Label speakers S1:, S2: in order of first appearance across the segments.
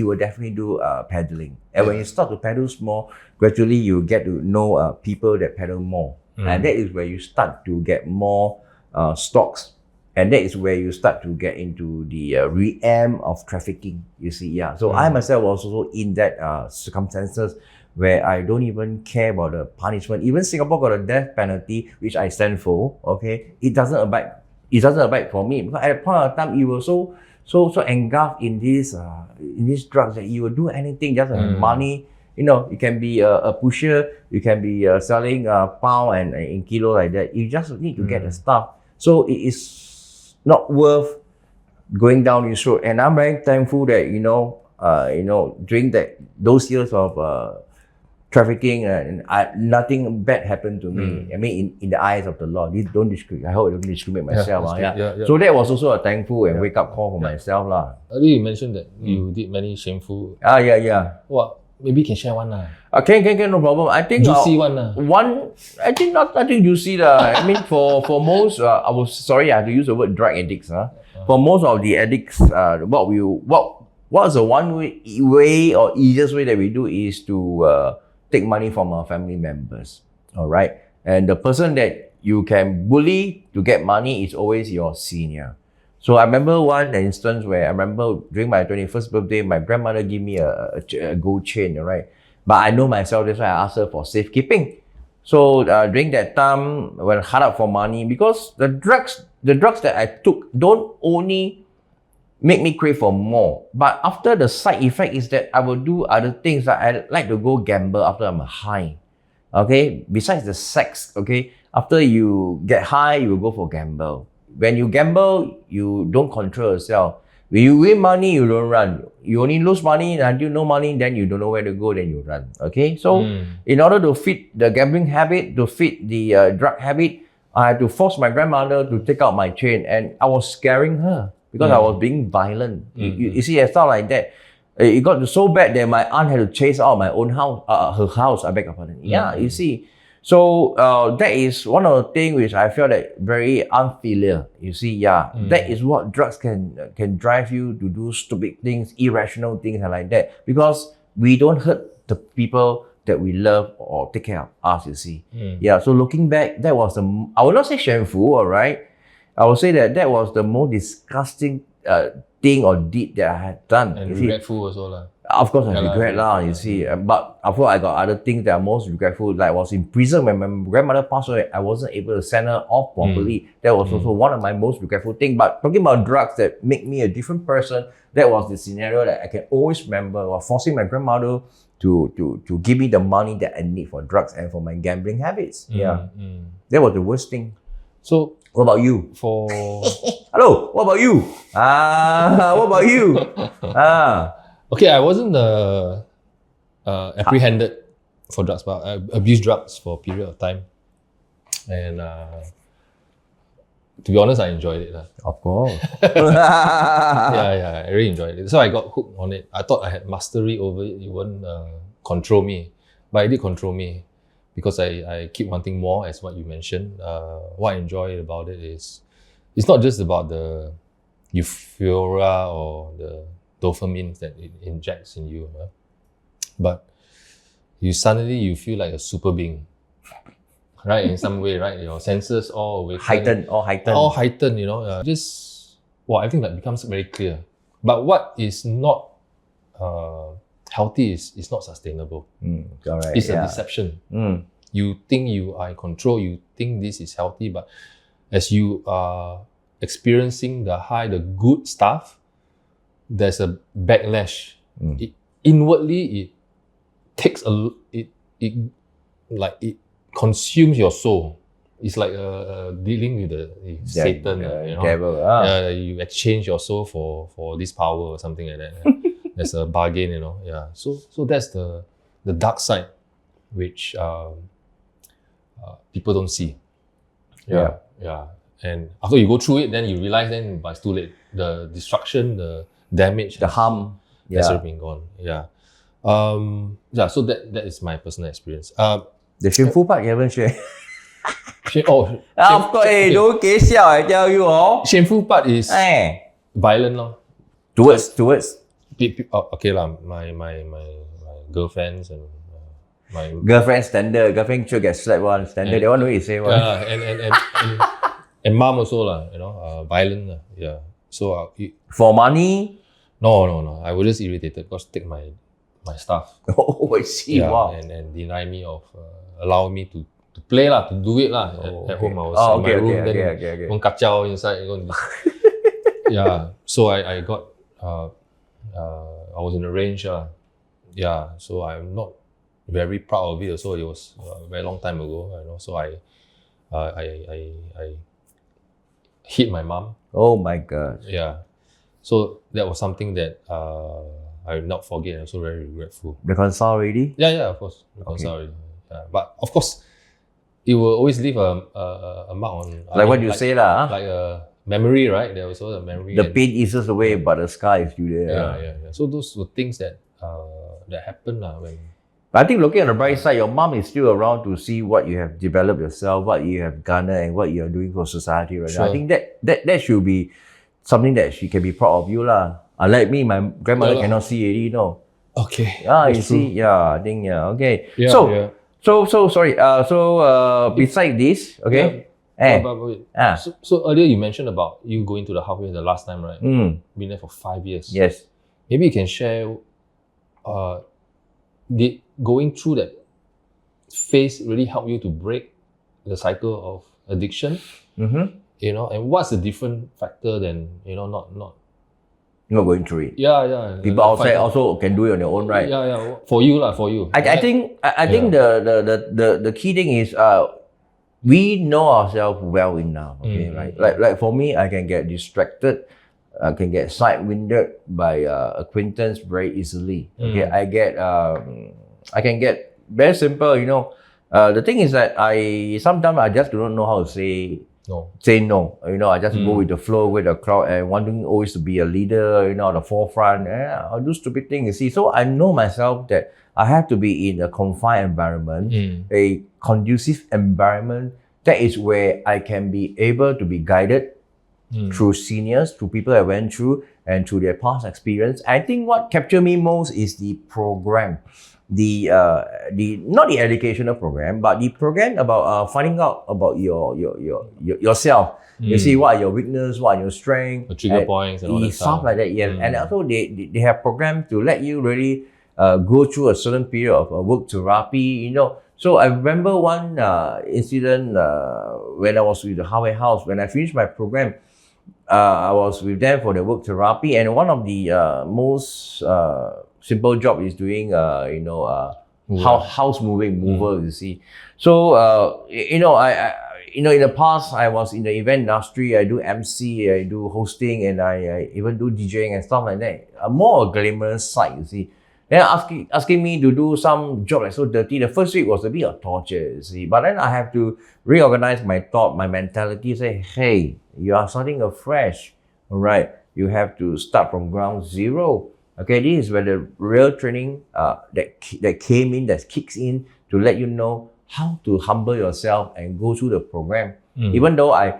S1: will definitely do pedaling. And when you start to pedal more, gradually you get to know people that pedal more. And that is where you start to get more stocks. And that is where you start to get into the realm of trafficking, you see, yeah. So I myself was also in that circumstances where I don't even care about the punishment. Even Singapore got a death penalty, which I stand for, okay? It doesn't abide for me. Because at that point of time, you were so engulfed in these drugs that you will do anything just to have money. You know, you can be a pusher, you can be selling pound and in kilo like that. You just need to get the stuff. So it is not worth going down this road. And I'm very thankful that, during those years of trafficking, nothing bad happened to me. I mean, in the eyes of the law, don't discriminate. I hope I don't discriminate myself. So that was also a thankful and wake up call for myself.
S2: Earlier you mentioned that you did many shameful. What? Maybe you can share one.
S1: Can, no problem. I think
S2: juicy one.
S1: I think nothing juicy. I mean, for most, I had to use the word drug addicts. For most of the addicts, what's the one way or easiest way that we do is to take money from our family members. All right, and the person that you can bully to get money is always your senior. So I remember one instance where I remember during my 21st birthday, my grandmother gave me a gold chain, right? But I know myself, that's why I asked her for safekeeping. So during that time, when I hard up for money, because the drugs that I took don't only make me crave for more, but after the side effect is that I will do other things. Like I like to go gamble after I'm high. Okay, besides the sex, okay, after you get high, you will go for gamble. When you gamble, you don't control yourself. When you win money, you don't run. You only lose money until no money, then you don't know where to go, then you run. Okay, so in order to feed the gambling habit, to feed the drug habit, I had to force my grandmother to take out my chain, and I was scaring her because I was being violent. You see, it's not like that. It got so bad that my aunt had to chase out my own house, her house. I beg your pardon. Yeah, you see. So that is one of the things which I feel that very unfilial. You see, that is what drugs can drive you to do stupid things, irrational things and like that. Because we don't hurt the people that we love or take care of us, you see. So looking back, that was I will not say shameful, all right? I would say that was the most disgusting thing or deed that I had done.
S2: And regretful also.
S1: Of course, I regret you see. But of course, I got other things that are most regretful. Like I was in prison when my grandmother passed away. I wasn't able to send her off properly. That was also one of my most regretful things. But talking about drugs that make me a different person, that was the scenario that I can always remember. Was forcing my grandmother to give me the money that I need for drugs and for my gambling habits. That was the worst thing.
S2: So,
S1: what about you? Hello, what about you? What about you?
S2: Okay, I wasn't apprehended for drugs, but I abused drugs for a period of time. And to be honest, I enjoyed it.
S1: Of course.
S2: I really enjoyed it. So I got hooked on it. I thought I had mastery over it. It wouldn't control me. But it did control me because I keep wanting more, as what you mentioned. What I enjoy about it is, it's not just about the euphoria or the dopamine that it injects in you, but you suddenly feel like a super being, right? In some way, right? Your senses all awaken, all heightened. I think that becomes very clear. But what is not healthy is not sustainable.
S1: Correct.
S2: It's a deception. You think you are in control. You think this is healthy, but as you are experiencing the good stuff, there's a backlash. Inwardly, it takes it consumes your soul. It's like dealing with the Satan,
S1: devil.
S2: You exchange your soul for this power or something like that. There's a bargain, So that's the dark side, which people don't see. And after you go through it, then you realize, but it's too late. The destruction, the damage,
S1: the harm
S2: has already been gone. So that is my personal experience.
S1: The shameful part you haven't shared.
S2: Of course,
S1: don't get I tell you.
S2: Shameful part is violent.
S1: Towards
S2: Okay lah. My girlfriends and my
S1: Girlfriend standard, girlfriend sure get slapped one standard. They want to say one.
S2: and mom also lah. Violent lah. Yeah. So
S1: For money.
S2: no. I was just irritated because take my stuff.
S1: Oh, I see.
S2: Yeah,
S1: Wow.
S2: and deny me of allow me to play lah, to do it lah. At home I was in my room, then one kacau inside. Yeah. So I got I was in a range. Yeah. So I'm not very proud of it. So it was a very long time ago. So I hit my mom.
S1: Oh my God.
S2: Yeah. So that was something that I will not forget. I'm also very regretful.
S1: Reconcile already?
S2: Yeah, of course. Reconcile already. Yeah. But of course, it will always leave a mark on.
S1: Like what you say lah.
S2: Like a memory, right? There was also a memory.
S1: The pain eases away, but the scar is still there.
S2: Yeah. So those were things that happened when.
S1: But I think looking on the bright side, your mom is still around to see what you have developed yourself, what you have garnered, and what you are doing for society right now. I think that should be something that she can be proud of you lah. Unlike me, my grandmother cannot see already, no.
S2: Okay.
S1: Yeah, you see, I think okay.
S2: Yeah,
S1: So sorry. Besides this, okay.
S2: So earlier you mentioned about you going to the halfway the last time, right? Been there for 5 years.
S1: Yes.
S2: Maybe you can share. Did going through that phase really help you to break the cycle of addiction? And what's the different factor than not
S1: going through it.
S2: Yeah.
S1: People outside also can do it on their own, right?
S2: Yeah. For you.
S1: I think the key thing is we know ourselves well enough. Okay, right? Like for me, I can get distracted. I can get side-winded by acquaintance very easily. Okay, I can get very simple. The thing is that sometimes I just do not know how to say no. Say no. I just go with the flow, with the crowd, and wanting always to be a leader. On the forefront. I'll do stupid things. You see, so I know myself that I have to be in a confined environment, a conducive environment. That is where I can be able to be guided through seniors, through people I went through, and through their past experience. I think what captured me most is the program, the not the educational program, but the program about finding out about yourself. You see, what are your weaknesses, what are your strengths,
S2: the trigger points, and all that
S1: stuff like that. Yes, and also they have programs to let you really go through a certain period of work therapy. So I remember one incident when I was with the Highway House. When I finished my program, I was with them for the work therapy, and one of the most simple job is doing house mover. You see, so in the past I was in the event industry. I do MC, I do hosting, and I even do DJing and stuff like that. A more glamorous side, you see. Then asking me to do some job like so dirty. The first week was a bit of torture, you see. But then I have to reorganize my thought, my mentality. Say, hey, you are starting afresh, all right? You have to start from ground zero. Okay, this is where the real training that came in, that kicks in to let you know how to humble yourself and go through the program. Even though I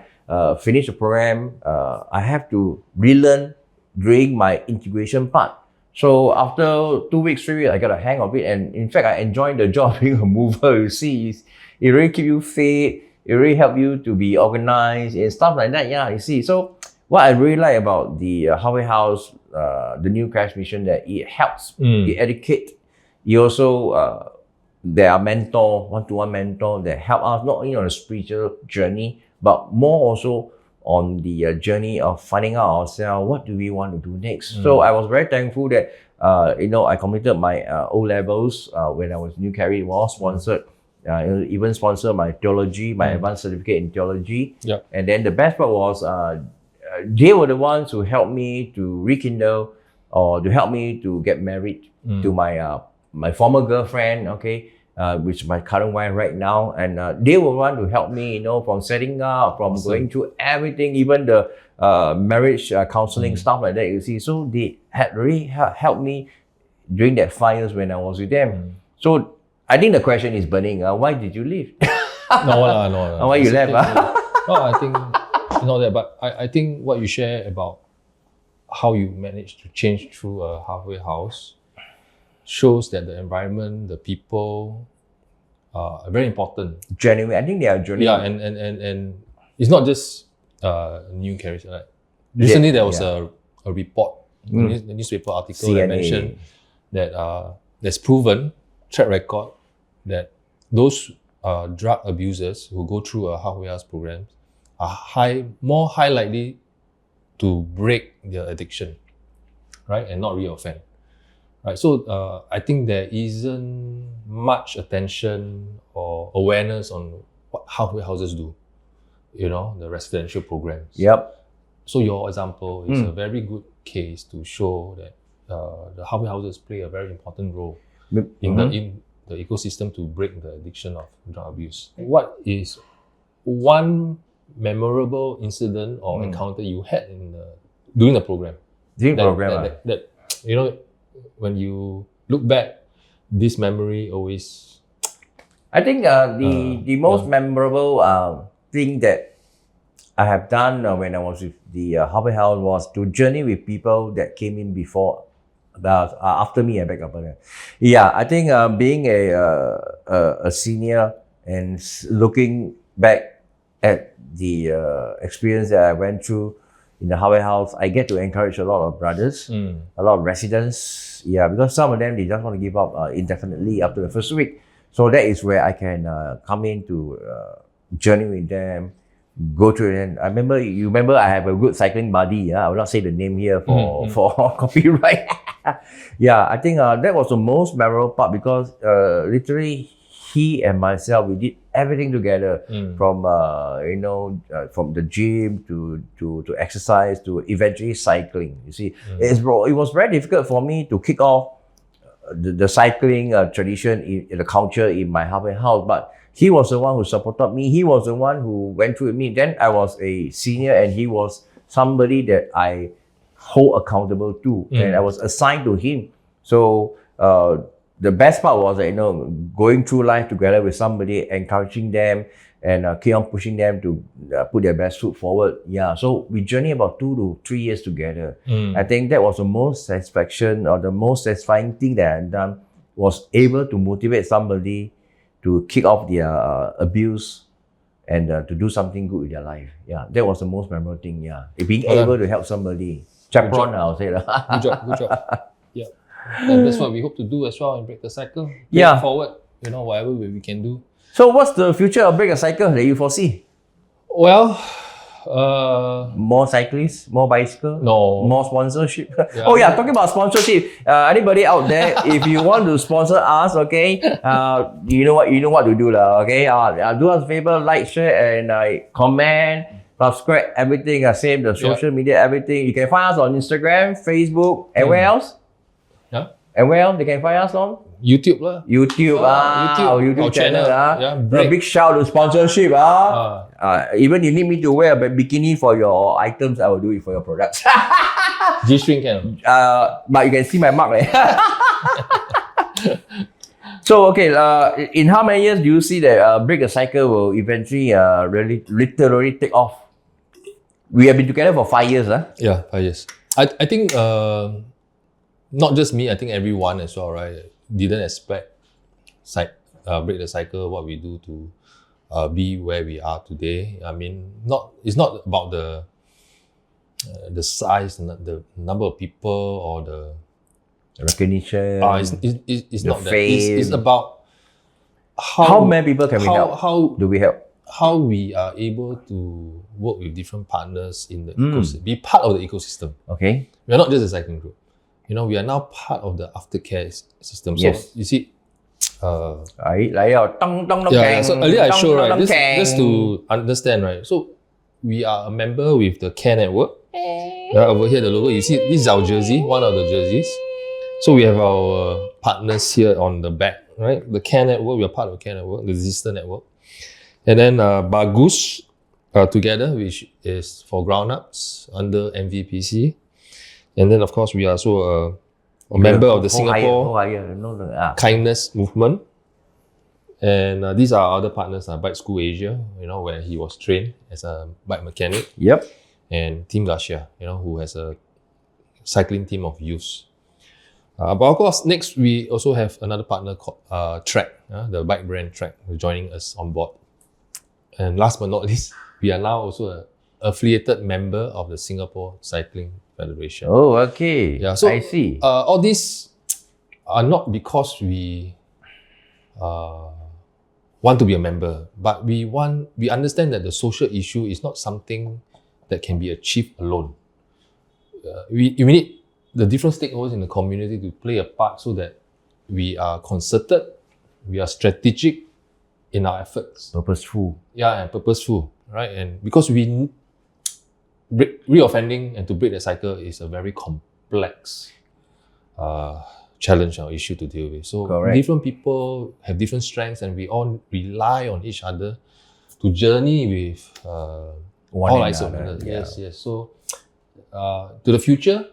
S1: finished the program, I have to relearn during my integration part. So after 2 weeks, 3 weeks, I got a hang of it, and in fact, I enjoyed the job being a mover. You see, it really keep you fit. It really help you to be organized and stuff like that. Yeah, you see. So what I really like about the Highway House, the new crash mission, that it helps, it educates. You also there are one-to-one mentor that help us not only on a spiritual journey, but more also on the journey of finding out ourselves, what do we want to do next. So I was very thankful that I completed my O-levels when I was new carry. It was sponsored. Even sponsored my theology, my advanced certificate in theology. Yep. And then the best part was they were the ones who helped me to rekindle, or to help me to get married to my former girlfriend, which is my current wife right now. And they were one to help me, from setting up, from going through everything, even the marriage counseling, stuff like that, you see. So they had really helped me during that 5 years when I was with them. So I think the question is burning. Why did you leave?
S2: No.
S1: Why you left?
S2: No, I think not that. But I think what you share about how you manage to change through a halfway house shows that the environment, the people are very important.
S1: Genuine. I think they are genuine.
S2: Yeah, and it's not just new character. Like recently, there was a report, a newspaper article that
S1: CNA.
S2: mentioned that there's proven track record that those drug abusers who go through a halfway house program are more high likely to break their addiction, right, and not reoffend. Right, so I think there isn't much attention or awareness on what halfway houses do, the residential programs.
S1: Yep.
S2: So your example is a very good case to show that the halfway houses play a very important role in the ecosystem to break the addiction of drug abuse. What is one memorable incident or encounter you had during the program? That when you look back, this memory always...
S1: I think the most memorable thing that I have done when I was with the halfway house was to journey with people that came in before, after me. I beg your pardon. Yeah, I think being a senior and looking back at the experience that I went through in the halfway house, I get to encourage a lot of brothers, a lot of residents. Yeah, because some of them, they just want to give up indefinitely after the first week. So that is where I can come in to journey with them, go through it. And you remember I have a good cycling buddy. I will not say the name here for copyright. Yeah, I think that was the most memorable part because literally he and myself, we did everything together from from the gym to exercise to eventually cycling. You see, it was very difficult for me to kick off the cycling tradition in the culture in my halfway house, but he was the one who supported me. He was the one who went through with me. Then I was a senior and he was somebody that I hold accountable to, and I was assigned to him. So the best part was that, going through life together with somebody, encouraging them and keep on pushing them to put their best foot forward. Yeah, so we journeyed about 2 to 3 years together. I think that was the most satisfaction or the most satisfying thing that I've done, was able to motivate somebody to kick off their abuse and to do something good with their life. Yeah, that was the most memorable thing. Yeah, being able to help somebody. Chaperon, I'll say that.
S2: Good job. Yeah. And that's what we hope to do as well and break the cycle. Break forward, whatever we can do.
S1: So what's the future of Break a Cycle that you foresee?
S2: Well,
S1: more cyclists, more bicycle,
S2: no,
S1: more sponsorship. Talking about sponsorship, anybody out there, if you want to sponsor us, okay, you know what to do, okay. Do us a favor, like, share, and comment, subscribe, everything. Same the social media, everything. You can find us on Instagram, Facebook, and where else? And where else they can find us on?
S2: YouTube lah.
S1: YouTube, our YouTube channel.
S2: A
S1: big shout to sponsorship. Even you need me to wear a bikini for your items, I will do it for your products.
S2: G-string can.
S1: But you can see my mark. So, okay, in how many years do you see that Break a Cycle will eventually literally take off? We have been together for 5 years.
S2: Yeah, 5 years. I think not just me, I think everyone as well, right? Didn't expect Break the Cycle, what we do to be where we are today. I mean, it's not about the size, the number of people or the
S1: recognition.
S2: It's not that. It's about
S1: how many people can we help? How do we help?
S2: How we are able to work with different partners in the ecosystem, be part of the ecosystem.
S1: Okay.
S2: We are not just a cycling group. We are now part of the aftercare system. So you see, so earlier I showed, right, just to understand, right? So we are a member with the Care Network. Over here, the logo, you see, this is our jersey, one of the jerseys. So we have our partners here on the back, right? The Care Network, we are part of the Care Network, the sister network. And then Bagus together, which is for grown-ups under MVPC. And then, of course, we are also a member of the Singapore Kindness Movement. And these are other partners, Bike School Asia, where he was trained as a bike mechanic.
S1: Yep.
S2: And Team Garcia, who has a cycling team of youths. But of course, next we also have another partner called Track, the bike brand Track, joining us on board. And last but not least, we are now also an affiliated member of the Singapore Cycling Federation.
S1: Oh, okay.
S2: Yeah, so
S1: I see.
S2: all these are not because we want to be a member, but we understand that the social issue is not something that can be achieved alone. We need the different stakeholders in the community to play a part so that we are concerted, we are strategic in our efforts.
S1: Purposeful.
S2: Yeah, and purposeful, right? And because reoffending and to break the cycle is a very complex challenge or issue to deal with. So
S1: Correct.
S2: different people have different strengths, and we all rely on each other to journey with
S1: One
S2: all
S1: another,
S2: offenders.
S1: yeah.
S2: Yes. So to the future,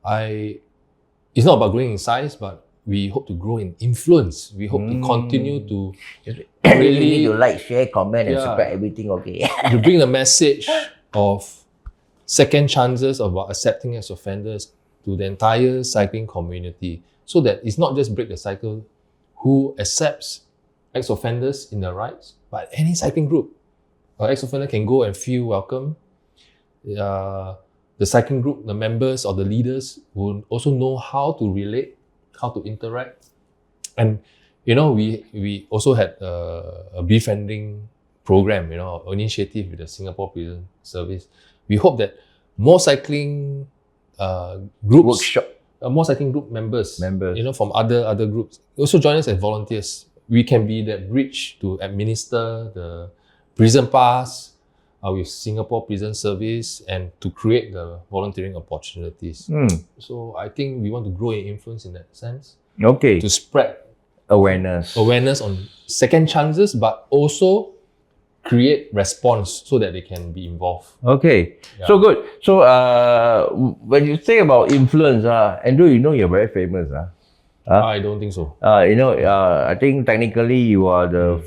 S2: it's not about growing in size, but we hope to grow in influence. We hope to continue to
S1: You
S2: really
S1: need to like, share, comment, and
S2: Yeah.
S1: subscribe everything, okay?
S2: to bring the message of second chances about accepting ex-offenders to the entire cycling community, so that it's not just break the cycle who accepts ex-offenders in their rights, but any cycling group. Ex-offender can go and feel welcome. The cycling group, the members or the leaders will also know how to relate, how to interact. And we also had a befriending program, initiative with the Singapore Prison Service. We hope that more cycling groups,
S1: Workshop.
S2: more cycling group members,
S1: Members.
S2: from other groups, also join us as volunteers. We can be that bridge to administer the prison pass with Singapore Prison Service and to create the volunteering opportunities. So I think we want to grow in influence in that sense,
S1: Okay.
S2: to spread
S1: Awareness.
S2: on second chances, but also create response so that they can be involved.
S1: Okay.
S2: Yeah.
S1: So good. So when you say about influence, Andrew, you're very famous.
S2: I don't think so.
S1: I think technically you are the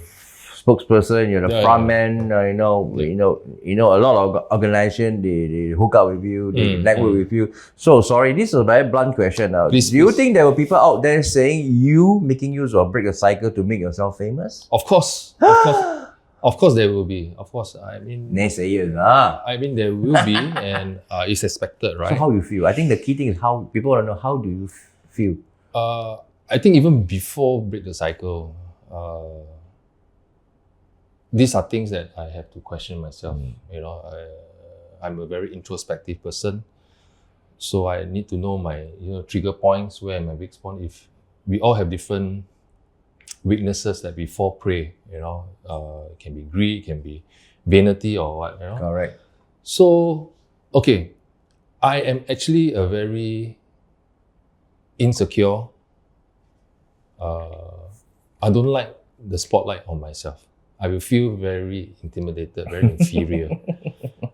S1: spokesperson, you're the
S2: Yeah,
S1: front man. A lot of organization they hook up with you, they network with you. So sorry, this is a very blunt question.
S2: Please,
S1: do you
S2: please.
S1: think there were people out there saying you making use of break a cycle to make yourself famous?
S2: Of course, there will be. Of course, I mean,
S1: Naysayers,
S2: there will be, and it's expected, right?
S1: So how you feel? I think the key thing is how people want to know how do you feel.
S2: I think even before break the cycle, these are things that I have to question myself. I'm a very introspective person, so I need to know my trigger points, where my weak spot. If we all have different weaknesses that we fall prey, it can be greed, it can be vanity or what,
S1: Correct.
S2: So, okay, I am actually a very insecure. I don't like the spotlight on myself. I will feel very intimidated, very inferior.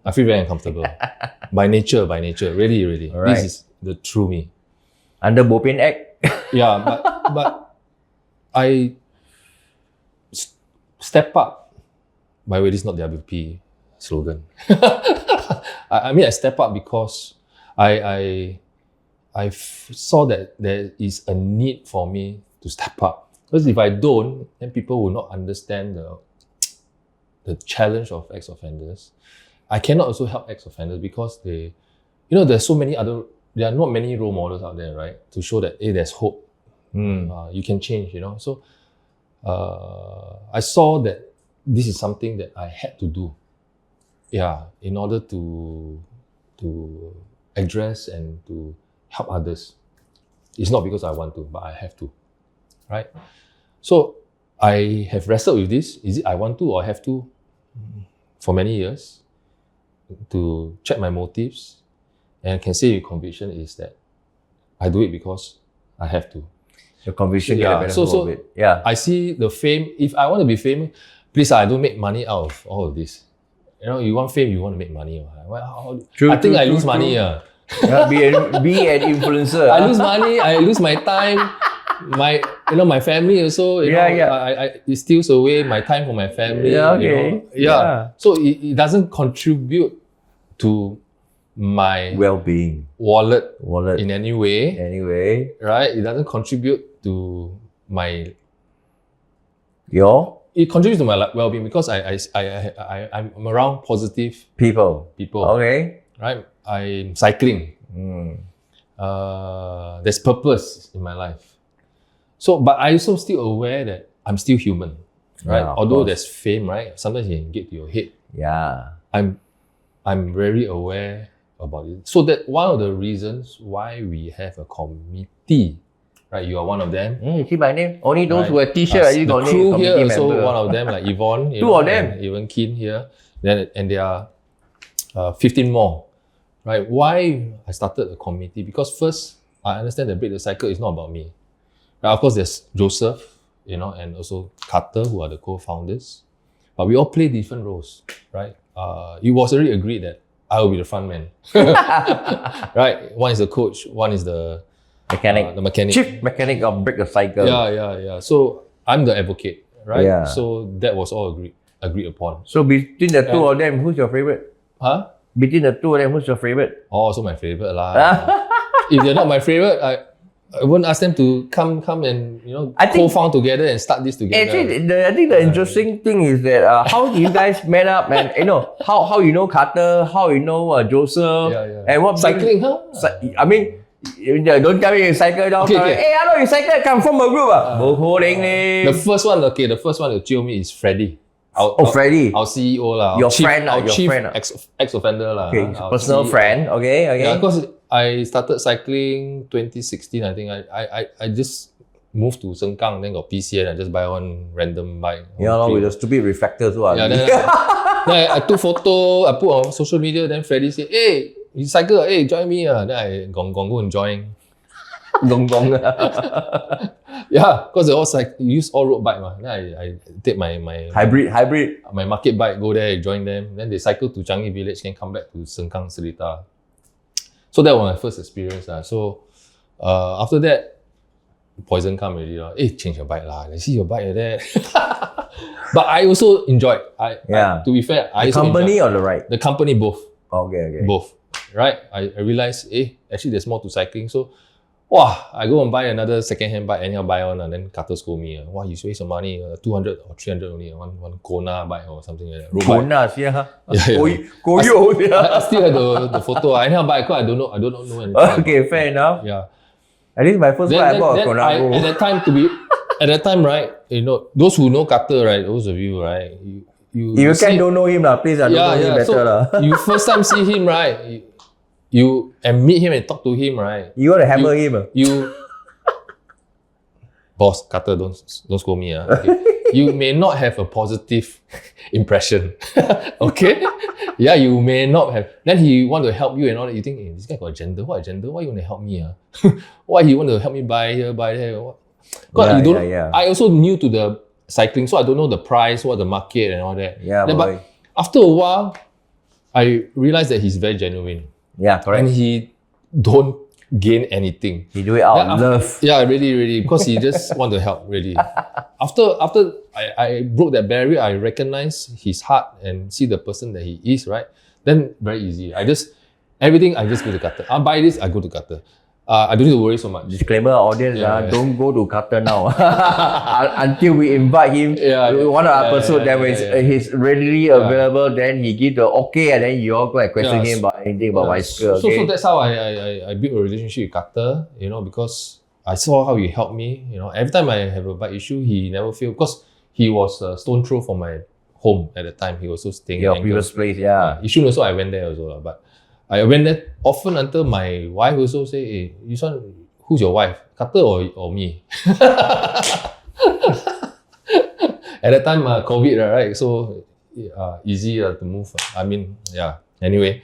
S2: I feel very uncomfortable. By nature, really.
S1: Alright.
S2: This is the true me.
S1: Under Bopian Act.
S2: Yeah, but I step up. By the way, this is not the WP slogan. I step up because I saw that there is a need for me to step up. Because if I don't, then people will not understand the challenge of ex-offenders. I cannot also help ex-offenders because there's so many there are not many role models out there, right? To show that, hey, there's hope. You can change, So I saw that this is something that I had to do. Yeah, in order to address and to help others. It's not because I want to, but I have to, right? So I have wrestled with this. Is it I want to or I have to? For many years, to check my motives, and I can say with conviction is that I do it because I have to.
S1: Your conviction get a benefit
S2: so
S1: of it. Yeah.
S2: I see the fame. If I want to be famous, please, I don't make money out of all of this. You want fame, you want to make money. I think I lose money.
S1: Be an influencer.
S2: I lose money. I lose my time. My family also. It steals away my time for my family.
S1: Yeah, okay.
S2: So it doesn't contribute to my
S1: well-being,
S2: wallet
S1: wallet.
S2: in any way,
S1: Anyway,
S2: right? It doesn't contribute to my.
S1: your
S2: It contributes to my well-being because I'm around positive
S1: people.
S2: people,
S1: Okay.
S2: right? I'm cycling. There's purpose in my life. So, but I also still aware that I'm still human, right?
S1: Yeah, of
S2: Although
S1: course.
S2: there's fame, right? Sometimes you can get to your head.
S1: Yeah.
S2: I'm very aware about it. So that one of the reasons why we have a committee, right? You are one of them.
S1: You see my name? Only those
S2: Right.
S1: who wear t-shirt, you
S2: The
S1: got name
S2: crew here
S1: committee
S2: also
S1: member.
S2: one of them, like Yvonne,
S1: Two of them.
S2: and even Keane here. Then and there are 15 more, right? Why I started a committee? Because first I understand that Break the Cycle is not about me. Right? Of course, there's Joseph, and also Carter, who are the co-founders, but we all play different roles, right? It was already agreed that I will be the front man, right? One is the coach, one is the
S1: Mechanic.
S2: the mechanic.
S1: Chief mechanic of Break the Cycle.
S2: Yeah. So I'm the advocate, right?
S1: Yeah.
S2: So that was all agreed upon.
S1: So between the two of them, who's your favorite?
S2: Huh?
S1: Between the two of them, who's your favorite?
S2: Oh, so my favorite lah. If they're not my favorite, I wouldn't ask them to come and
S1: I think-
S2: co-found together and start this together.
S1: Actually, I think the interesting thing is that how you guys met up, and how you know Carter, how you know Joseph,
S2: Yeah.
S1: and what
S2: Cycling, huh?
S1: I mean, don't tell me you cycle down.
S2: Okay.
S1: Hey, I know you cycle. Come from a group.
S2: The first one to chill me is Freddie.
S1: Freddie.
S2: Our CEO lah.
S1: Your
S2: our chief,
S1: friend lah,
S2: our
S1: your
S2: chief
S1: friend lah.
S2: ex-offender lah.
S1: Okay,
S2: Our
S1: personal
S2: CEO.
S1: friend. Okay.
S2: Yeah, because I started cycling 2016. I think I just moved to Sengkang, then got PCN. I just buy one random bike.
S1: With the stupid reflectors.
S2: Yeah, then I took photo, I put on social media, then Freddie said, hey, you cycle, hey, join me. Then I go and join.
S1: Gong.
S2: Yeah, because they all use all road bike. Then I take my
S1: Hybrid.
S2: my market bike, go there, join them. Then they cycle to Changi Village, then come back to Sengkang, Seletar. So that was my first experience. So after that, poison come already. Hey, change your bike lah. I see your bike like that. But I also enjoyed. To be fair, I
S1: The
S2: also
S1: company
S2: enjoyed.
S1: or the ride?
S2: The company both.
S1: Okay.
S2: Both. Right? I realized, actually there's more to cycling. So, I go and buy another second-hand bike, anyhow buy one, and then Carter scold me. You waste your money, 200 or 300 only, one Kona bike or something like that. Road bike.
S1: Konas, yeah.
S2: Yeah.
S1: Koyo.
S2: I still have the photo. Anyhow buy, because I don't know anything.
S1: Okay, fair enough.
S2: Yeah.
S1: At least my first bike I bought a Kona.
S2: At that time, right, those who know Carter, right, those of you, right,
S1: You don't know him, please, don't know him better.
S2: So you first time see him, right, you and meet him and talk to him, right?
S1: You want to hammer him?
S2: Boss, Carter, don't scold me. Okay. You may not have a positive impression. Okay? Yeah, you may not have. Then he want to help you and all that. You think, this guy got agenda. What agenda? Why you want to help me? Why he want to help me buy here, buy there?
S1: Yeah.
S2: I also new to the cycling, so I don't know the price, what the market and all that.
S1: Yeah,
S2: but after a while, I realized that he's very genuine.
S1: Yeah, correct.
S2: And he don't gain anything.
S1: He do it out of love.
S2: Yeah, really, because he just want to help, really. After I broke that barrier, I recognize his heart and see the person that he is, right? Then very easy. I just go to Carter. I buy this, I go to Carter. I don't need to worry so much.
S1: Disclaimer, audience, don't go to Carter now. Until we invite him to one of our episodes, then when he's readily available, then he give the okay, and then you all go and question him about anything about bicycle. Okay?
S2: So that's how I built a relationship with Carter, because I saw how he helped me. Every time I have a bike issue, he never failed, because he was a stone throw from my home at the time. He was also staying
S1: Your
S2: in
S1: previous place, yeah.
S2: Yishun also, I went there also. But I went there often until my wife also say, hey, Yishun, who's your wife? Carter or me? At that time, COVID, right? So easy to move. I mean, yeah. Anyway,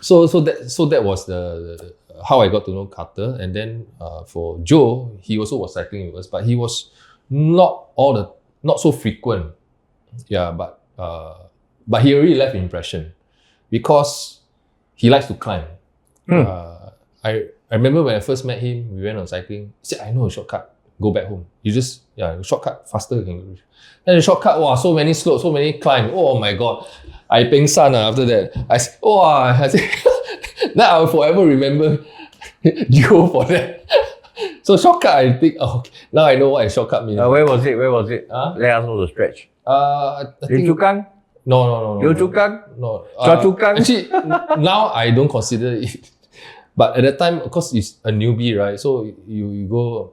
S2: so that was the how I got to know Carter. And then for Joe, he also was cycling with us, but he was not so frequent. Yeah, but he already left impression because he likes to climb. I remember when I first met him, we went on cycling. He said, I know a shortcut go back home. You just, shortcut, faster you can reach. Then the shortcut, wow, so many slopes, so many climb. Oh my God. I peng san after that. I said, now I will forever remember Joe for that. So shortcut, I think, okay, now I know what a shortcut means.
S1: Where was it? Let us know the stretch.
S2: I think,
S1: Lim Chu Kang?
S2: no.
S1: Yio Chu Kang?
S2: No.
S1: Chua Chu Kang?
S2: Actually, now I don't consider it. But at that time, of course, it's a newbie, right? So you go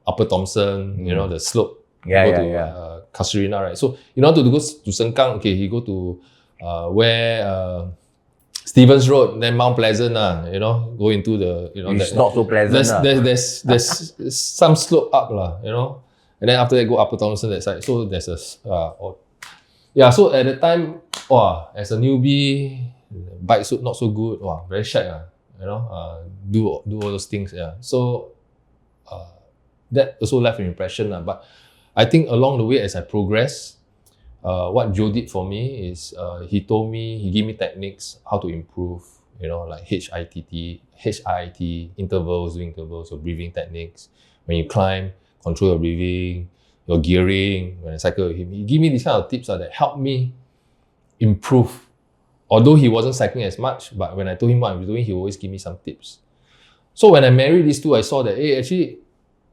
S2: Upper Thomson, you know, the slope.
S1: Yeah,
S2: go to Casuarina, right? So in order to go to Sengkang, okay, he go to where Stevens Road, then Mount Pleasant, you know, go into the, you know,
S1: it's not so pleasant.
S2: There's some slope up, you know, and then after that go Upper Thomson that side. So there's a so at the time, as a newbie, bike suit not so good, very shy, you know, do all those things, So that also left an impression, but I think along the way as I progress, what Joe did for me is he gave me techniques how to improve, you know, like HIIT, intervals, doing intervals, your breathing techniques. When you climb, control your breathing, your gearing. When I cycle with him, he gave me these kind of tips that helped me improve. Although he wasn't cycling as much, but when I told him what I was doing, he always give me some tips. So when I married these two, I saw that, actually,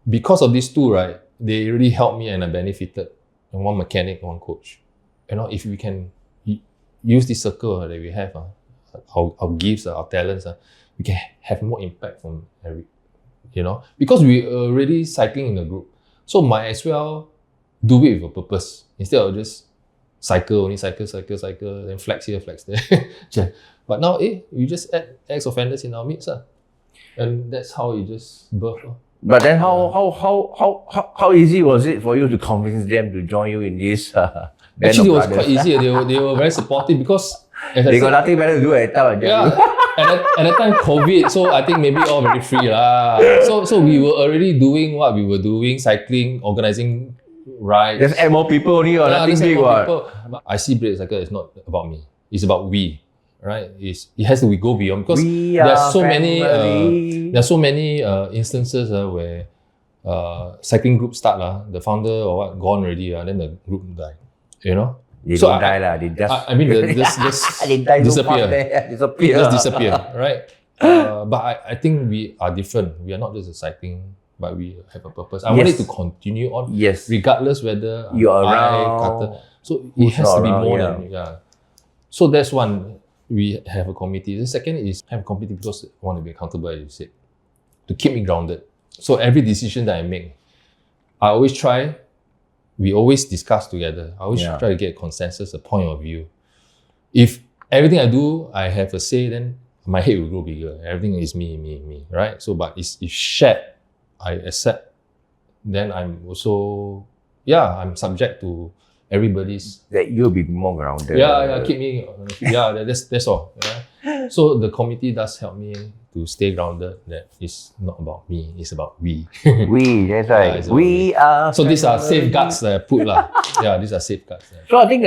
S2: because of these two, right, they really helped me and I benefited. And one mechanic, one coach. You know, if we can use this circle that we have, our gifts, our talents, we can have more impact from every, you know, because we are already cycling in a group. So might as well do it with a purpose instead of just only cycle, then flex here, flex there. But now, you just add ex-offenders in our midst, and that's how it just birthed.
S1: But then how easy was it for you to convince them to join you in this
S2: Actually, it was quite easy. They were very supportive because
S1: they got nothing better to do at that time.
S2: At that time, COVID, so I think maybe all very free lah. So we were already doing what we were doing, cycling, organizing rides.
S1: Just add more people only or nothing big.
S2: I see Brake Cycle is not about me. It's about we. Right? It has to go beyond because there are so many instances where cycling groups start the founder or what gone already then the group die. You know?
S1: They don't die lah. They just
S2: they
S1: die
S2: disappear.
S1: Just
S2: disappear, right? But I think we are different. We are not just a cycling, but we have a purpose. I want it to continue on, regardless whether
S1: you're around.
S2: Carter. So it has to be more than So that's one. We have a committee. The second is have a committee because I want to be accountable, as you said, to keep me grounded. So every decision that I make, we always discuss together. I always try to get a consensus, a point of view. If everything I do, I have a say, then my head will grow bigger. Everything is me, right? So, but if shared, I accept, then I'm also, I'm subject to everybody's.
S1: That you'll be more grounded.
S2: Keep me, that's all. Yeah? So the committee does help me to stay grounded. That it's not about me, it's about we.
S1: We, that's right. We are.
S2: So these are safeguards that I put lah. These are safeguards.
S1: So I think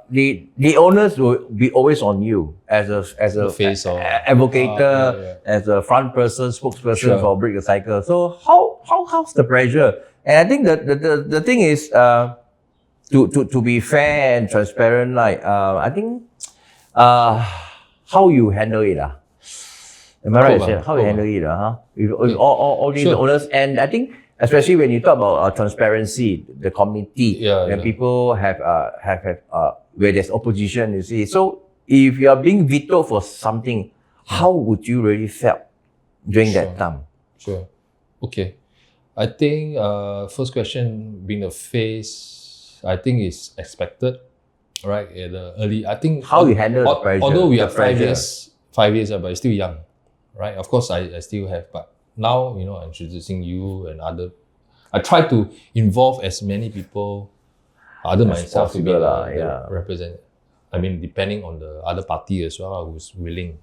S1: the owners will be always on you as a
S2: face or
S1: advocator, as a front person, spokesperson for Brake the Cycle. So how's the pressure? And I think the thing is to be fair and transparent, I think how you handle it. Am I right? How you handle it? With all these owners, and I think especially when you talk about transparency, the committee, when people have where there's opposition, you see. So if you are being vetoed for something, how would you really felt during that time?
S2: Sure. Okay. I think first question, being the face, I think is expected, right? At the early, I think
S1: how you handle the pressure.
S2: Although we are 5 years, but it's still young, right? Of course, I still have, but now introducing you and other, I try to involve as many people, other myself, to be represent. I mean, depending on the other party as well, who's willing,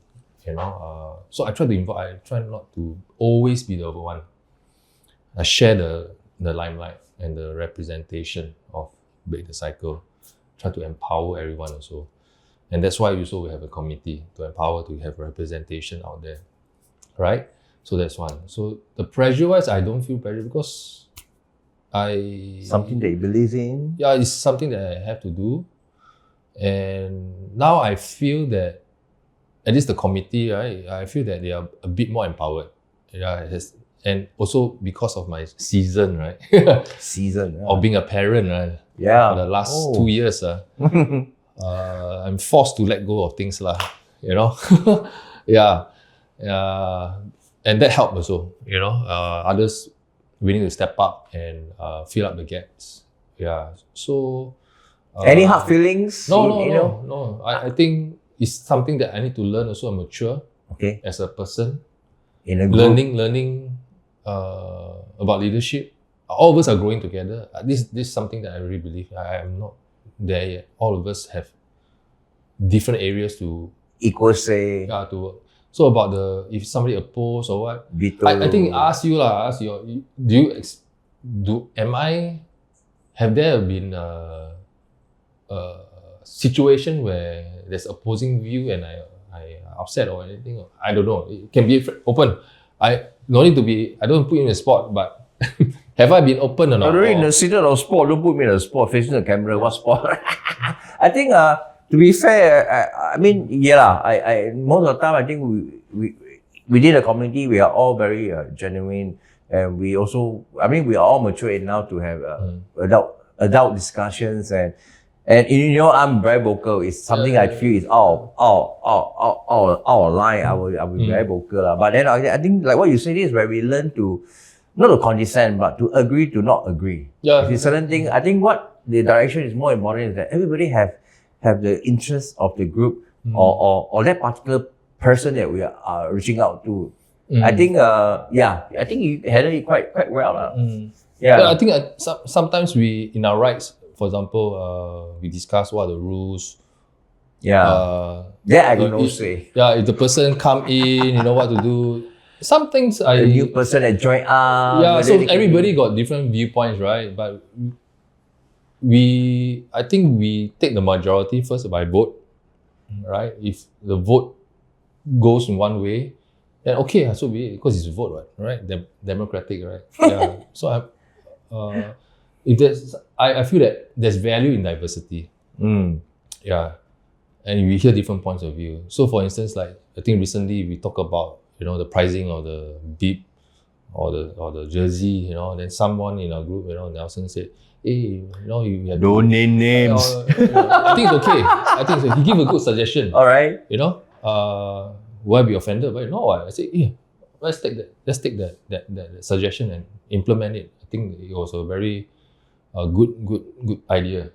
S2: So I try to involve. I try not to always be the one. I share the limelight and the representation of Brake the Cycle. Try to empower everyone also. And that's why we have a committee to empower, to have representation out there, right? So that's one. So the pressure-wise, I don't feel pressure because
S1: Something that you believe in.
S2: yeah, it's something that I have to do. And now I feel that, at least the committee, right, I feel that they are a bit more empowered. Yeah, and also because of my season, right?
S1: Season. Yeah.
S2: Of being a parent, right?
S1: Yeah.
S2: For the last 2 years, I'm forced to let go of things, you know? Yeah. And that helped also, you know? Others willing to step up and fill up the gaps. Yeah. So...
S1: Any hard feelings?
S2: No. I think it's something that I need to learn also. Mature as a person.
S1: In a group.
S2: Learning about leadership. All of us are growing together. This is something that I really believe. I am not there yet. All of us have different areas to
S1: equal say.
S2: to work. So about if somebody oppose or what, I think ask you have there been a situation where there's opposing view and I upset or anything? I don't know. It can be open. I don't put you in a spot, but have I been open or not?
S1: Already in the season of sport, don't put me in a sport, facing the camera, what sport? I think, to be fair, I mean, I most of the time, I think we within the community, we are all very genuine, and we also, I mean, we are all mature enough to have adult discussions, and you know, I'm very vocal. It's something I feel is out of line. I will be very vocal. But then I think like what you said is where we learn to not to condescend, but to agree to not agree.
S2: Yeah.
S1: If it's certain thing, I think what the direction is more important is that everybody have the interest of the group or that particular person that we are reaching out to. I think I think you handled it quite well. Yeah.
S2: But I think sometimes we in our rights. For example, we discuss what are the rules.
S1: Yeah. I don't know say.
S2: Yeah, if the person come in, you know what to do. Some things
S1: the new person that join up.
S2: Yeah, so everybody got different viewpoints, right? But I think we take the majority first by vote, right? If the vote goes in one way, then okay, so be it, because it's a vote, right? Democratic, right? Yeah. So I feel that there's value in diversity. Yeah. And we hear different points of view. So for instance, like I think recently we talk about, you know, the pricing of the bib or the jersey, you know, then someone in our group, you know, Nelson said, hey, you know, you have
S1: don't name names.
S2: I think it's okay. I think so. He gave a good suggestion.
S1: All right.
S2: You know, will I be offended? But no, I say, yeah, let's take that suggestion and implement it. I think it was a very good idea,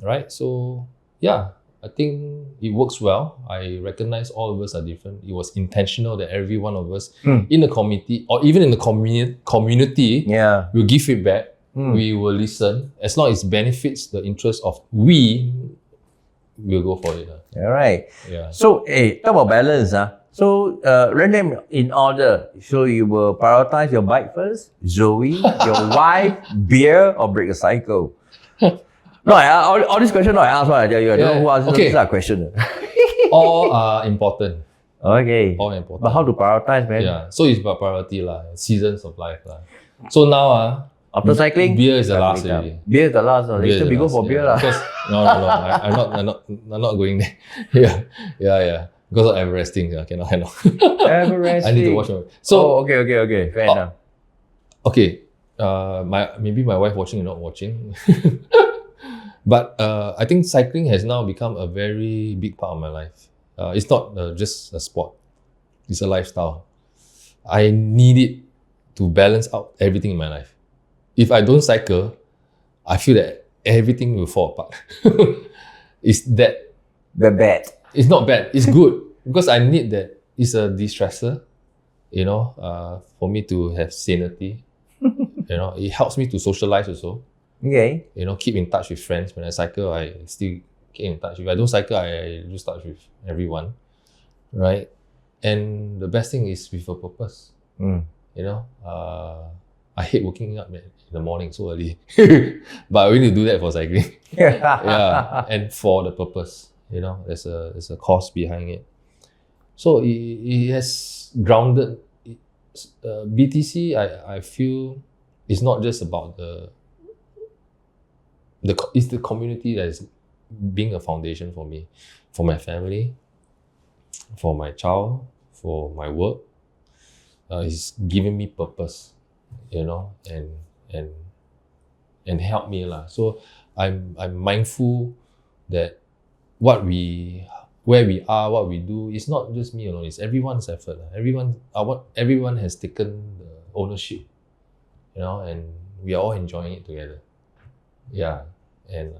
S2: right? So yeah, I think it works well. I recognize all of us are different. It was intentional that every one of us in the committee or even in the community will give feedback. We will listen. As long as it benefits the interest of we will go for it.
S1: All right.
S2: Yeah.
S1: So, talk about balance. So, rank them in order. So, you will prioritize your bike first, Zoe, your wife, beer, or break a cycle. No, all these questions I ask, I tell you. I don't know who asked this question.
S2: All are important.
S1: Okay.
S2: All important.
S1: But how to prioritize, man?
S2: Yeah. So it's about priority, seasons of life. So now,
S1: after cycling,
S2: beer is the last already.
S1: Beer is the last. Later we go for beer.
S2: Because, no. I'm not going there. Yeah. Because of Everesting. Cannot.
S1: Everesting.
S2: I need to watch it. So,
S1: okay. Fair enough.
S2: Okay. Maybe my wife watching or not watching. But I think cycling has now become a very big part of my life. It's not just a sport. It's a lifestyle. I need it to balance out everything in my life. If I don't cycle, I feel that everything will fall apart. It's that
S1: bad.
S2: It's not bad. It's good because I need that. It's a de-stressor, you know, for me to have sanity. You know, it helps me to socialize also.
S1: Okay.
S2: You know, keep in touch with friends. When I cycle, I still keep in touch. If I don't cycle, I lose touch with everyone, right? And the best thing is with a purpose. You know, I hate waking up in the morning so early, but I only do that for cycling. Yeah, and for the purpose. You know, there's a cause behind it. So it has grounded BTC, I feel it's not just about it's the community that is being a foundation for me, for my family, for my child, for my work. It's giving me purpose, and help me lah. So I'm mindful that where we are, what we do, it's not just me alone. It's everyone's effort. Everyone has taken the ownership, and we are all enjoying it together. Yeah, and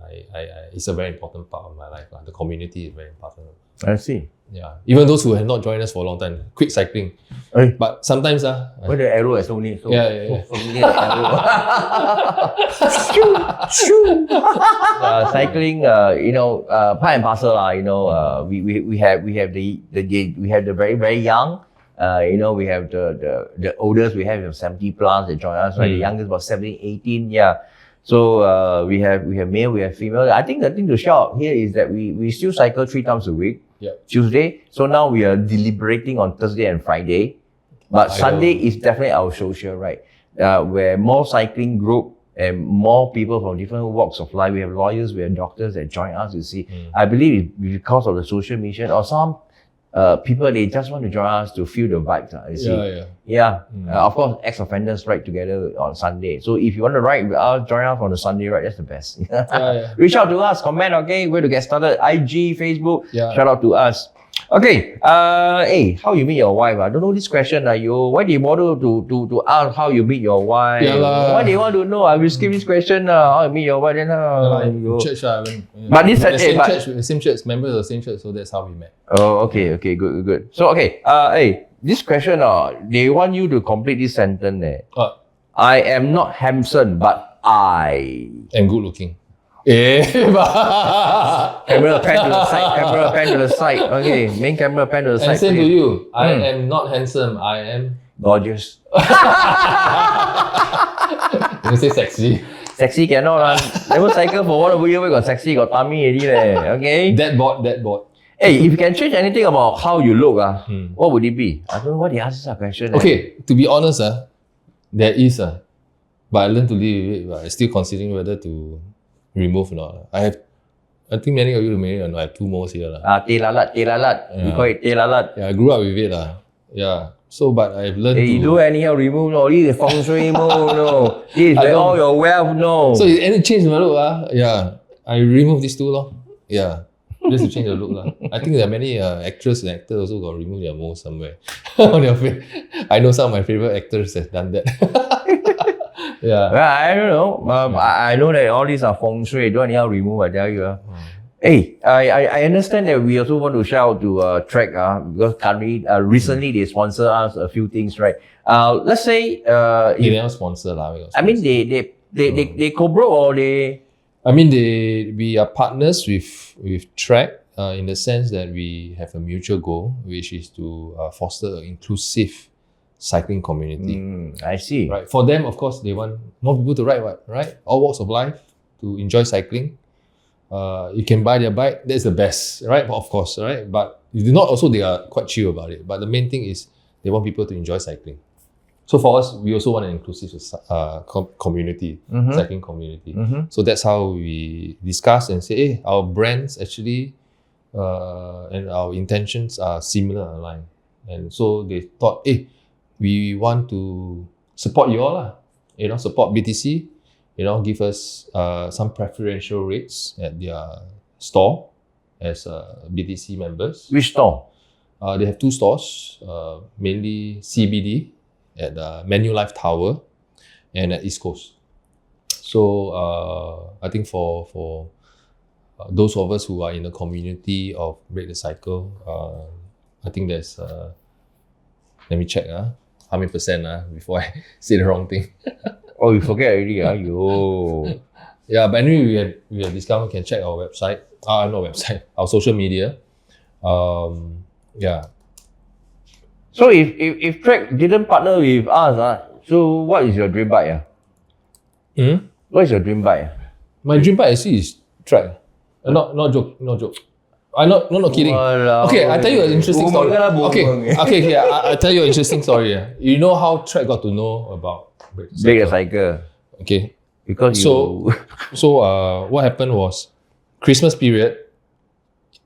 S2: it's a very important part of my life. The community is very important.
S1: I see.
S2: Yeah, even those who have not joined us for a long time, quit cycling. But sometimes
S1: where the arrow is only so
S2: yeah.
S1: so near the arrow. Cycling, part and parcel. We have the very very young. We have the oldest. We have 70 plus that join us. Right, the youngest about 17, 18. Yeah. So we have male, we have female. I think the thing to shout here is that we still cycle 3 times a week.
S2: Yep.
S1: Tuesday. So now we are deliberating on Thursday and Friday. But Sunday is definitely our social, right? Where more cycling group and more people from different walks of life. We have lawyers, we have doctors that join us, you see. I believe it's because of the social mission, or some people, they just want to join us to feel the vibes, you see. Yeah. Of course, ex-offenders ride together on Sunday. So if you want to ride with us, join us on the Sunday ride. That's the best. Reach out to us, comment, okay? Where to get started? IG, Facebook. Shout out to us. Okay. Hey, how you meet your wife? I don't know this question. Why do you bother to ask how you meet your wife? Why do you want to know? I will skip this question. How you meet your wife? Then
S2: church.
S1: But this
S2: same church, members of the same church. So that's how we met.
S1: Oh, okay, good. So hey, this question, they want you to complete this sentence. I am not handsome, but I
S2: am good looking.
S1: Camera pan to the side. Okay, main camera pan to the side.
S2: And same to you. I am not handsome. I am
S1: gorgeous.
S2: You say sexy.
S1: Sexy cannot. Never cycle for 1 over year. We got sexy, got tummy already. Okay.
S2: That board.
S1: Hey, if you can change anything about how you look, what would it be? I don't know why they ask this question.
S2: Okay, to be honest, there is but I learned to live with it. But I'm still considering whether to remove or not. I think many of you may know I have 2 moles here.
S1: Teh lalat. We call it teh lalat.
S2: Yeah, I grew up with it. Yeah. So, but I've learned
S1: you do anyhow remove, no. This is feng shui move, no. This is all your wealth, no.
S2: So, any change my look, yeah. I remove these 2, yeah. Just to change the look. I think there are many actors and actors also got remove their moles somewhere on their face. I know some of my favorite actors have done that. Yeah.
S1: Well, I don't know. I know that all these are feng shui. Don't anyhow remove, I tell you. Hey, I understand that we also want to shout out to Trek because currently, recently they sponsor us a few things, right? Let's say
S2: they never sponsor
S1: I mean they co-broke or they.
S2: I mean we are partners with Trek in the sense that we have a mutual goal, which is to foster an inclusive cycling community.
S1: I see.
S2: Right. For them, of course, they want more people to ride, right? All walks of life to enjoy cycling. You can buy their bike, that's the best, right? Of course, right? But if not, also they are quite chill about it. But the main thing is they want people to enjoy cycling. So for us, we also want an inclusive community, cycling community. So that's how we discuss and say, hey, our brands actually and our intentions are similar, aligned. And so they thought, hey, we want to support you all, support BTC, give us some preferential rates at their store as BTC members.
S1: Which store?
S2: They have 2 stores, mainly CBD at Manulife Tower and at East Coast. So I think for those of us who are in the community of Break the Cycle, I think there's, let me check how many percent before I say the wrong thing.
S1: Oh, you forget already, yo.
S2: Yeah, but anyway, we have discount. You can check our website. Not website, our social media. Yeah.
S1: So if Trek didn't partner with us, so what is your dream bike? What is your dream bike?
S2: My dream bike actually is Trek. Not joke. I'm not kidding.
S1: Walao.
S2: Okay, I tell you an interesting story.
S1: Bohong.
S2: Okay, I tell you an interesting story. You know how Trek got to know about Break
S1: Break the cycle.
S2: Okay.
S1: Because
S2: what happened was Christmas period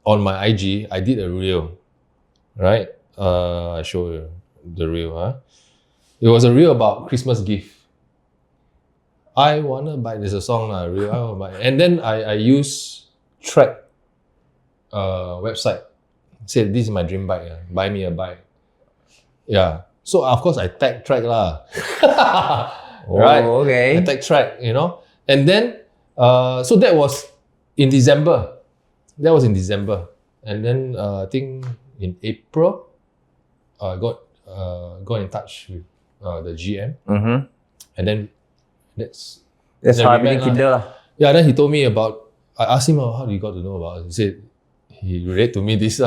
S2: on my IG, I did a reel, right? I show you the reel. It was a reel about Christmas gift. I wanna buy. There's a song reel. I wanna buy, and then I use Trek website. Said this is my dream bike. Buy me a bike. Yeah. So of course I tag Trek lah. Right.
S1: Oh, okay.
S2: I tag Trek, and then so that was in December. And then I think in April, I got in touch with the GM, and then that's
S1: how I became Kinder lah.
S2: Yeah, then he told me about. I asked him how you got to know about it. He said he related to me this.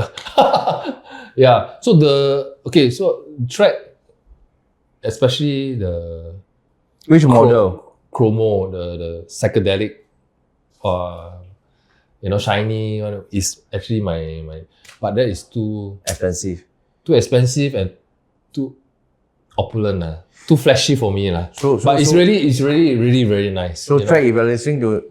S2: Yeah. So so Trek, especially the
S1: Which model?
S2: Chromo, the psychedelic, shiny one is actually my. But that is too
S1: Expensive.
S2: and too opulent too flashy for me but it's really very nice.
S1: So Trek, if you're listening to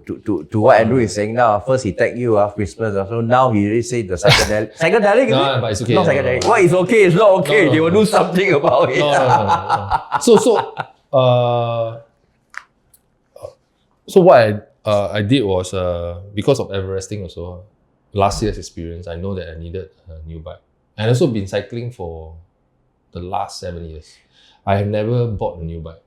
S1: what Andrew is saying now, first he tagged you Christmas, so now he really said the psychedelic. Psychedelic?
S2: No, but it's okay.
S1: Not psychedelic. What is okay? It's not okay.
S2: No.
S1: They will do something about it.
S2: So what I did was because of Everesting also, last year's experience, I know that I needed a new bike. And also been cycling for the last 7 years. I have never bought a new bike,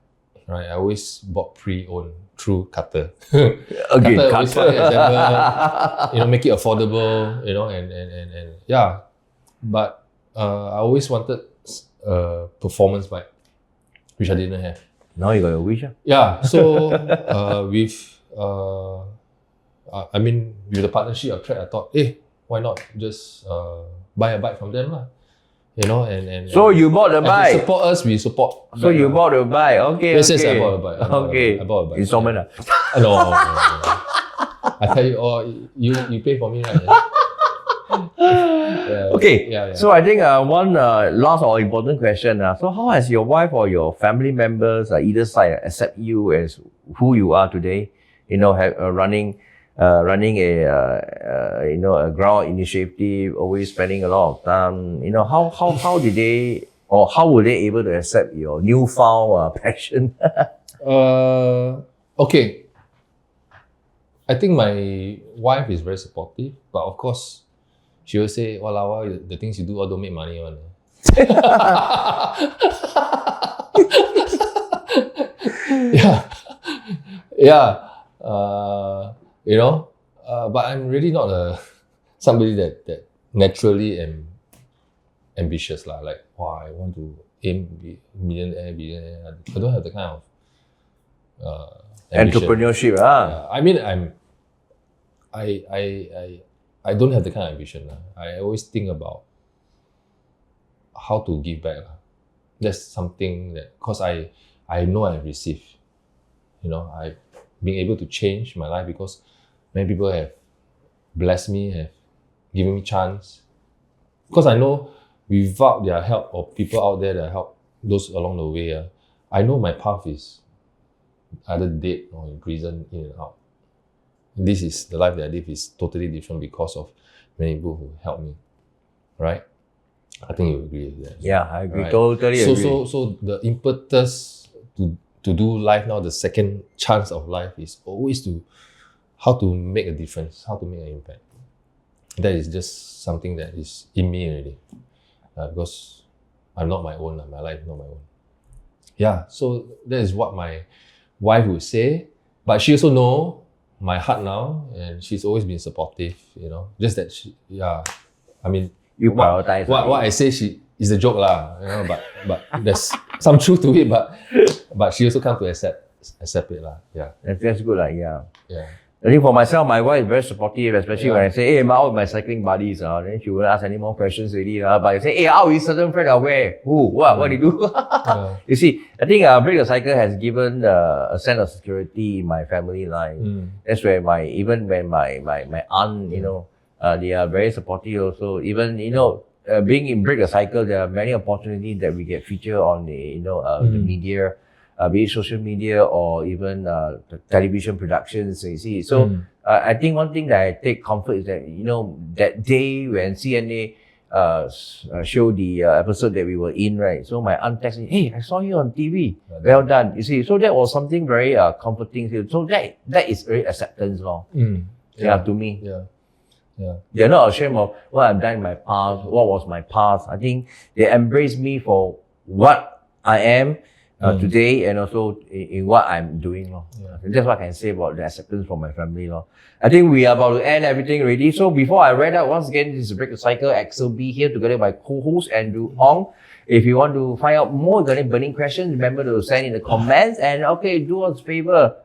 S2: right? I always bought pre-owned through Qatar.
S1: Okay,
S2: Qatar always find it, make it affordable, and yeah. But I always wanted a performance bike, which I didn't have.
S1: Now you got your wish.
S2: Yeah, so with the partnership of Trek, I thought, why not just buy a bike from them lah? And
S1: so you bought the bike.
S2: They support us, we support.
S1: So you bought the bike. Okay.
S2: Yes, I bought a bike. I bought a bike.
S1: Installment.
S2: No. I tell you, you pay for me, right?
S1: Okay.
S2: Yeah.
S1: So I think one last or important question. So how has your wife or your family members, either side, accept you as who you are today? Running a ground initiative, always spending a lot of time. How did they, or how were they able to accept your newfound passion?
S2: Okay. I think my wife is very supportive, but of course, she will say, "Walao, the things you do all don't make money on." Yeah. But I'm really not somebody that naturally am ambitious lah. Like, I want to aim be millionaire. I don't have the kind of ambition.
S1: Entrepreneurship,
S2: I don't have the kind of ambition. I always think about how to give back. That's something that, because I know I've received. I've been able to change my life because many people have blessed me, have given me chance. Because I know without their help, or people out there that help those along the way, I know my path is either dead or in prison, in and out. This is the life that I live is totally different because of many people who helped me, right? I think you agree with that.
S1: Yeah, I agree.
S2: Right?
S1: Totally agree.
S2: So the impetus to do life now, the second chance of life, is always how to make a difference, how to make an impact. That is just something that is in me already, because I'm not my own, my life is not my own. Yeah, so that is what my wife would say, but she also know my heart now, and she's always been supportive, just that
S1: you prioritize.
S2: What I say is a joke lah, but there's some truth to it, but she also come to accept it lah. Yeah.
S1: That's good lah. Yeah.
S2: Yeah.
S1: I think for myself, my wife is very supportive, especially when I say, "Hey, I'm out with my cycling buddies." Then she won't ask any more questions already. But I say, "Hey, out with certain friend, where? Who? What? What do you do?" You see, I think Break the Cycle has given a sense of security in my family life. That's where even when my aunt, They are very supportive also. Even, being in Break the Cycle, there are many opportunities that we get featured on the, the media, be it social media or even the television productions, you see. So I think one thing that I take comfort is that, that day when CNA showed the episode that we were in, right? So my aunt texted me, hey, I saw you on TV. Well done. You see, so that was something very comforting. So that is very acceptance, to me.
S2: Yeah.
S1: They're not ashamed of what I've done in my past, what was my past. I think they embrace me for what I am today and also in what I'm doing. And that's what I can say about the acceptance from my family. I think we are about to end everything already. So before I wrap up, once again, this is Break the Cycle, Axel B here together with my co-host Andrew Ong. If you want to find out more regarding burning questions, remember to send in the comments and do us a favor.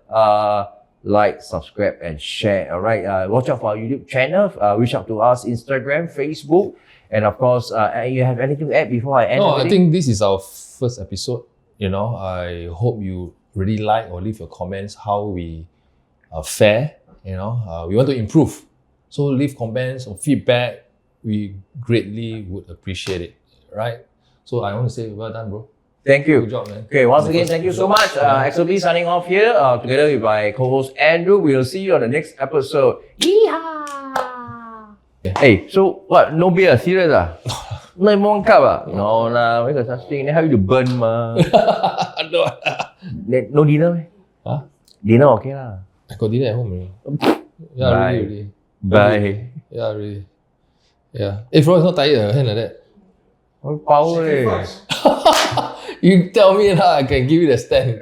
S1: Like, subscribe, and share. All right. Watch out for our YouTube channel. Reach out to us, Instagram, Facebook, and of course, you have anything to add before I end?
S2: No, I think this is our first episode. I hope you really like or leave your comments how we fare. We want to improve. So leave comments or feedback. We greatly would appreciate it. Right. So I want to say, well done, bro.
S1: Thank you.
S2: Good job, man.
S1: Okay, once again, thank you so much. XOB signing off here together with my co-host Andrew. We'll see you on the next episode. Yihang! Hey, so what? No beer? Serious? No more cup? No lah, where got such thing? Then how you burn ma? No dinner meh?
S2: Huh?
S1: Dinner okay lah.
S2: I got dinner at home already. Yeah,
S1: Bye.
S2: really.
S1: Bye.
S2: Yeah, really. Yeah. Hey, Flo is not tired, hand like that.
S1: Power eh.
S2: You tell me lah, I can give you the stand.